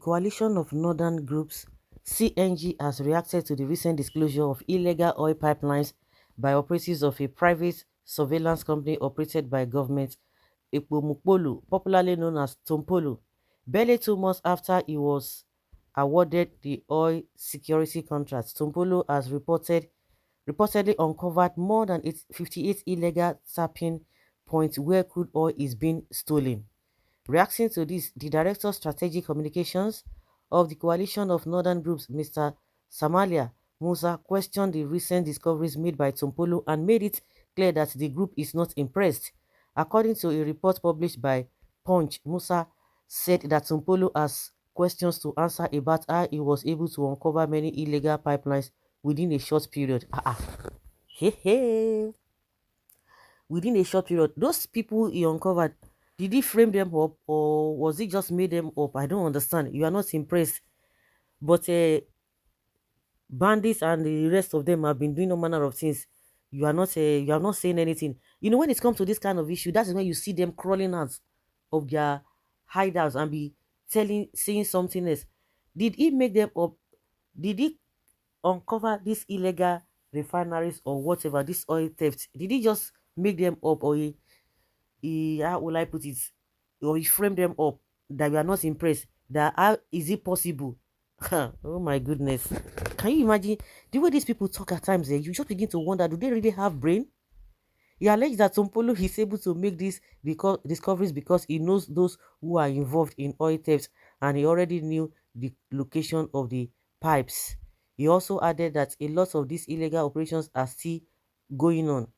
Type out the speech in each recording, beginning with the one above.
coalition of northern groups, CNG, has reacted to the recent disclosure of illegal oil pipelines by operatives of a private surveillance company operated by government, Tompolo, popularly known as Tompolo, barely 2 months after he was awarded the oil security contract. Tompolo has reportedly uncovered more than 58 illegal tapping points where crude oil is being stolen. Reacting to this, the Director of Strategic Communications of the Coalition of Northern Groups, Mr. Samalia Musa, questioned the recent discoveries made by Tompolo and made it clear that the group is not impressed. According to a report published by Punch, Musa said that Tompolo has questions to answer about how he was able to uncover many illegal pipelines within a short period. Hey, hey. Within a short period, those people he uncovered, did he frame them up or was he just made them up? I don't understand. You are not impressed. But bandits and the rest of them have been doing all manner of things. You are not saying anything. You know, when it comes to this kind of issue, that is when you see them crawling out of their hideouts and be saying something else. Did he make them up? Did he uncover these illegal refineries or whatever, this oil theft? Did he just make them up, or how will I put it, or he framed them up that you are not impressed? That how is it possible? Oh my goodness. Can you imagine the way these people talk at times? You just begin to wonder, do they really have brain? He alleged that Tompolo is able to make these discoveries because he knows those who are involved in oil theft and he already knew the location of the pipes. He also added that a lot of these illegal operations are still going on.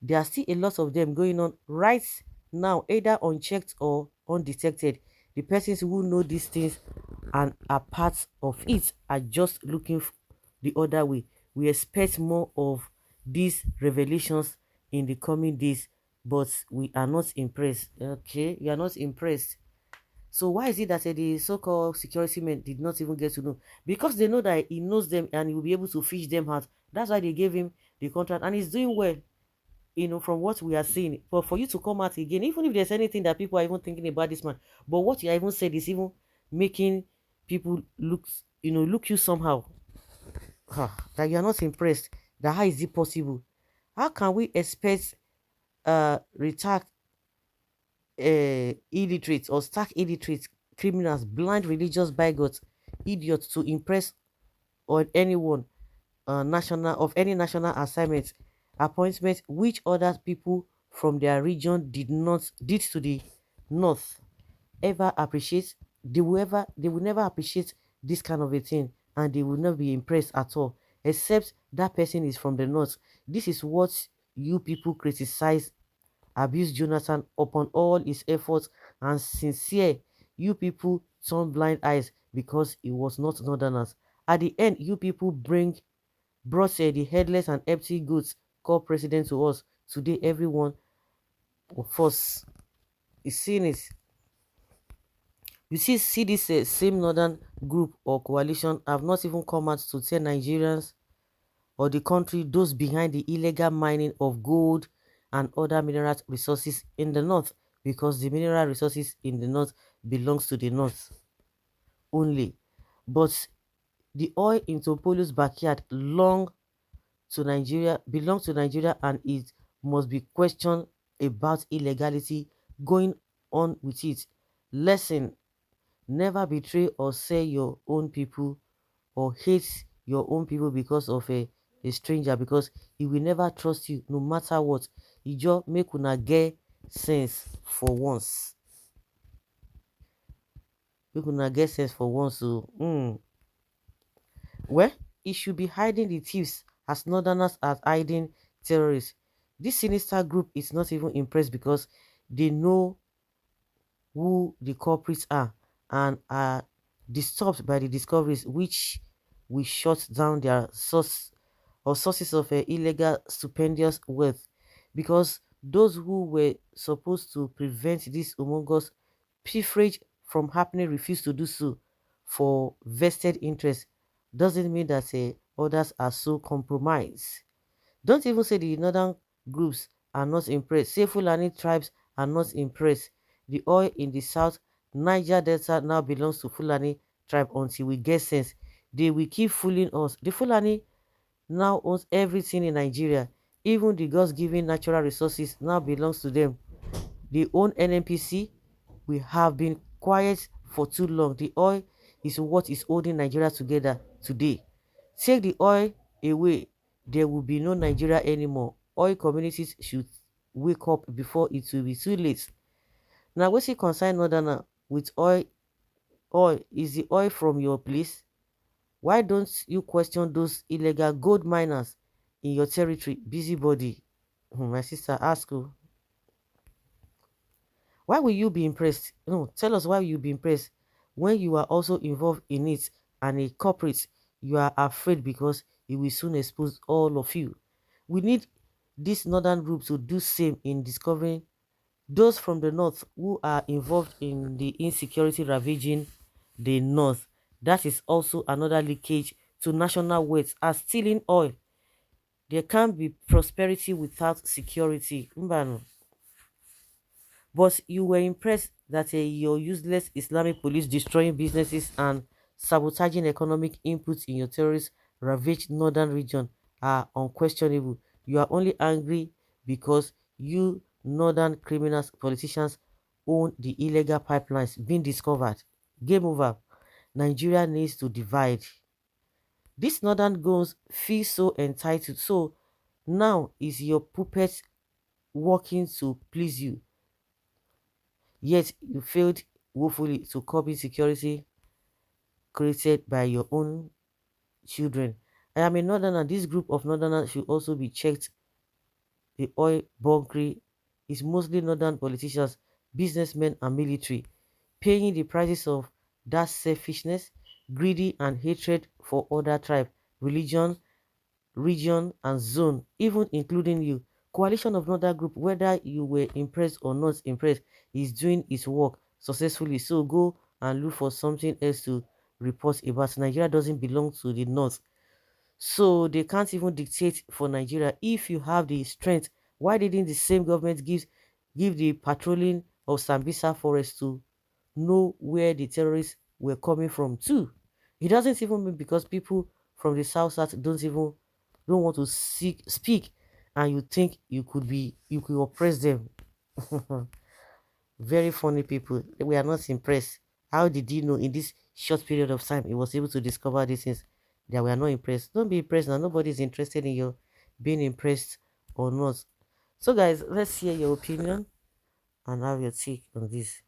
There are still a lot of them going on right now, either unchecked or undetected. The persons who know these things and are part of it are just looking the other way. We expect more of these revelations in the coming days, but we are not impressed. Okay, you are not impressed. So why is it that the so-called security men did not even get to know? Because they know that he knows them and he will be able to fish them out. That's why they gave him the contract and he's doing well, you know, from what we are seeing. But for you to come out again, even if there's anything that people are even thinking about this man, but what you even said is even making people look, you know, look you somehow. That you are not impressed. That how is it possible? How can we expect retired illiterates or stark illiterate criminals, blind religious bigots, idiots to impress on anyone national of any national assignment appointment which other people from their region did to the north ever appreciate? They will never appreciate this kind of a thing, and they will not be impressed at all, except that person is from the north. This is what you people criticize, abuse Jonathan upon all his efforts and sincere. You people turn blind eyes because he was not northerners. At the end, you people brought the headless and empty goods called president to us. Today, everyone of us is seeing it. You see this same northern group or coalition have not even come out to tell Nigerians or the country those behind the illegal mining of gold and other mineral resources in the north, because the mineral resources in the north belongs to the north only. But the oil in Tompolo's backyard belongs to Nigeria, and it must be questioned about illegality going on with it. Lesson: never betray or sell your own people or hate your own people because of a stranger, because he will never trust you no matter what. You just make una get sense for once. Make una get sense for once. So, well, he should be hiding the thieves as northerners are hiding terrorists. This sinister group is not even impressed because they know who the culprits are and are disturbed by the discoveries which will shut down their sources of illegal stupendous wealth, because those who were supposed to prevent this humongous pilferage from happening refuse to do so for vested interest. Doesn't mean that others are so compromised. Don't even say the northern groups are not impressed. Say Fulani tribes are not impressed. The oil in the south Niger Delta now belongs to Fulani tribe until we get sense. They will keep fooling us. The Fulani now owns everything in Nigeria. Even the God's given natural resources now belongs to them. They own NNPC. We have been quiet for too long. The oil is what is holding Nigeria together today. Take the oil away, there will be no Nigeria anymore. Oil communities should wake up before it will be too late. Now, what's it concern Northerner with oil? Oil is the oil from your place? Why don't you question those illegal gold miners in your territory? Busybody. My sister, ask you. Why will you be impressed? No, tell us why you be impressed when you are also involved in it and a corporate. You are afraid because it will soon expose all of you. We need this northern group to do same in discovering those from the north who are involved in the insecurity ravaging the north. That is also another leakage to national wealth as stealing oil. There can't be prosperity without security. Mbano. But you were impressed that your useless Islamic police destroying businesses and sabotaging economic inputs in your terrorist ravaged northern region are unquestionable. You are only angry because you northern criminals politicians own the illegal pipelines being discovered. Game over. Nigeria needs to divide. These northern goons feel so entitled. So now is your puppet working to please you? Yet you failed woefully to curb insecurity created by your own children. I am a northerner. This group of northerners should also be checked. The oil bunkery is mostly northern politicians, businessmen, and military, paying the prices of that selfishness, greedy, and hatred for other tribe, religion, region, and zone, even including you. Coalition of Northern Group, whether you were impressed or not impressed, is doing its work successfully. So go and look for something else to report about. Nigeria doesn't belong to the North. So they can't even dictate for Nigeria. If you have the strength, why didn't the same government give the patrolling of Sambisa forest to know where the terrorists were coming from too? It doesn't even mean because people from the south don't want to speak and you think you could oppress them. Very funny people. We are not impressed. How did you know in this short period of time he was able to discover these things? That we are not impressed. Don't be impressed now. Nobody is interested in your being impressed or not. So guys, let's hear your opinion and have your take on this.